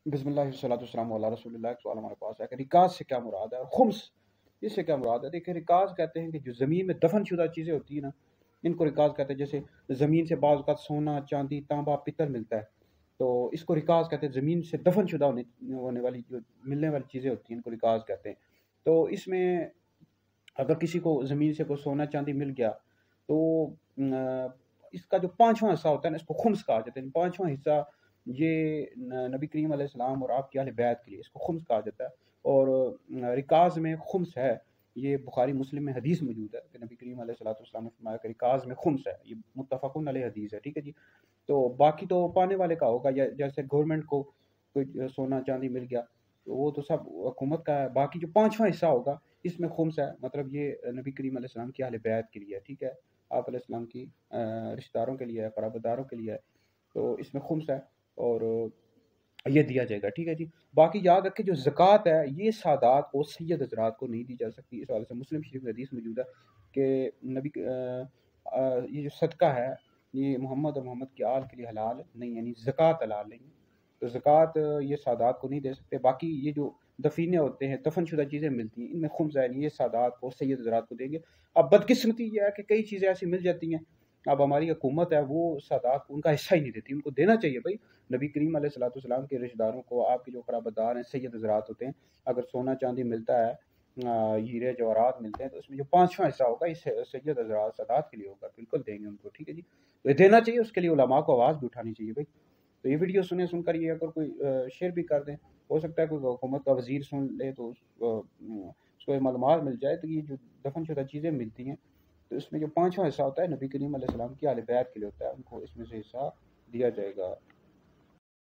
بسم اللہ والصلاۃ والسلام علی رسول اللہ۔ ایک سوال ہمارے پاس ہے کہ رکاز سے کیا مراد ہے اور خمس اس سے کیا مراد ہے؟ دیکھیں، رکاز کہتے ہیں کہ جو زمین میں دفن شدہ چیزیں ہوتی ہیں نا، ان کو رکاز کہتے ہیں۔ جیسے زمین سے بعض اوقات سونا، چاندی، تانبا، پتر ملتا ہے، تو اس کو رکاز کہتے ہیں۔ زمین سے دفن شدہ ہونے والی جو ملنے والی چیزیں ہوتی ہیں ان کو رکاز کہتے ہیں۔ تو اس میں اگر کسی کو زمین سے کوئی سونا چاندی مل گیا تو اس کا جو پانچواں حصہ ہوتا ہے نا، اس کو خمس کہا جاتا ہے۔ پانچواں حصہ یہ نبی کریم علیہ السلام اور آپ کی اہل بیت کے لیے اس کو خمس کہا جاتا ہے۔ اور رکاز میں خمس ہے، یہ بخاری مسلم میں حدیث موجود ہے کہ نبی کریم علیہ السلام نے فرمایا کہ رکاز میں خمس ہے، یہ متفقن علیہ حدیث ہے، ٹھیک ہے جی۔ تو باقی تو پانے والے کا ہوگا، یا جیسے گورنمنٹ کو کوئی سونا چاندی مل گیا تو وہ تو سب حکومت کا ہے۔ باقی جو پانچواں حصہ ہوگا اس میں خمس ہے، مطلب یہ نبی کریم علیہ السلام کی اہل بیت کے لیے ہے، ٹھیک ہے، آپ علیہ السلام کی رشتہ داروں کے لیے ہے، قرابت داروں کے لیے ہے، تو اس میں خمس ہے اور یہ دیا جائے گا، ٹھیک ہے جی۔ باقی یاد رکھیں جو زکوٰۃ ہے یہ سادات کو، سید حضرات کو نہیں دی جا سکتی۔ اس حوالے سے مسلم شریف میں حدیث موجود ہے کہ نبی یہ جو صدقہ ہے یہ محمد اور محمد کی آل کے لیے حلال نہیں، یعنی زکوٰۃ حلال نہیں، تو زکوٰۃ یہ سادات کو نہیں دے سکتے۔ باقی یہ جو دفینے ہوتے ہیں، دفن شدہ چیزیں ملتی ہیں، ان میں خمس ہے، یہ سادات کو، سید حضرات کو دیں گے۔ اب بدقسمتی یہ ہے کہ کئی چیزیں ایسی مل جاتی ہیں، اب ہماری حکومت ہے وہ سادات کو ان کا حصہ ہی نہیں دیتی، ان کو دینا چاہیے بھائی۔ نبی کریم علیہ السلام کے رشتہ داروں کو، آپ کے جو قرابت دار ہیں، سید حضرات ہوتے ہیں، اگر سونا چاندی ملتا ہے، ہیرے جواہرات ملتے ہیں، تو اس میں جو پانچواں حصہ ہوگا اس سید حضرات سادات کے لیے ہوگا، بالکل دیں گے ان کو، ٹھیک ہے جی۔ تو یہ دینا چاہیے، اس کے لیے علماء کو آواز بھی اٹھانی چاہیے بھائی۔ تو یہ ویڈیو سن کر یہ اگر کوئی شیئر بھی کر دیں، ہو سکتا ہے کوئی حکومت کا وزیر سن لے تو اس کو یہ معلومات مل جائے، تو یہ جو دفن شدہ چیزیں ملتی ہیں تو اس میں جو پانچواں حصہ ہوتا ہے نبی کریم علیہ السلام کی اہل بیت کے لیے ہوتا ہے، ان کو اس میں سے حصہ دیا جائے گا۔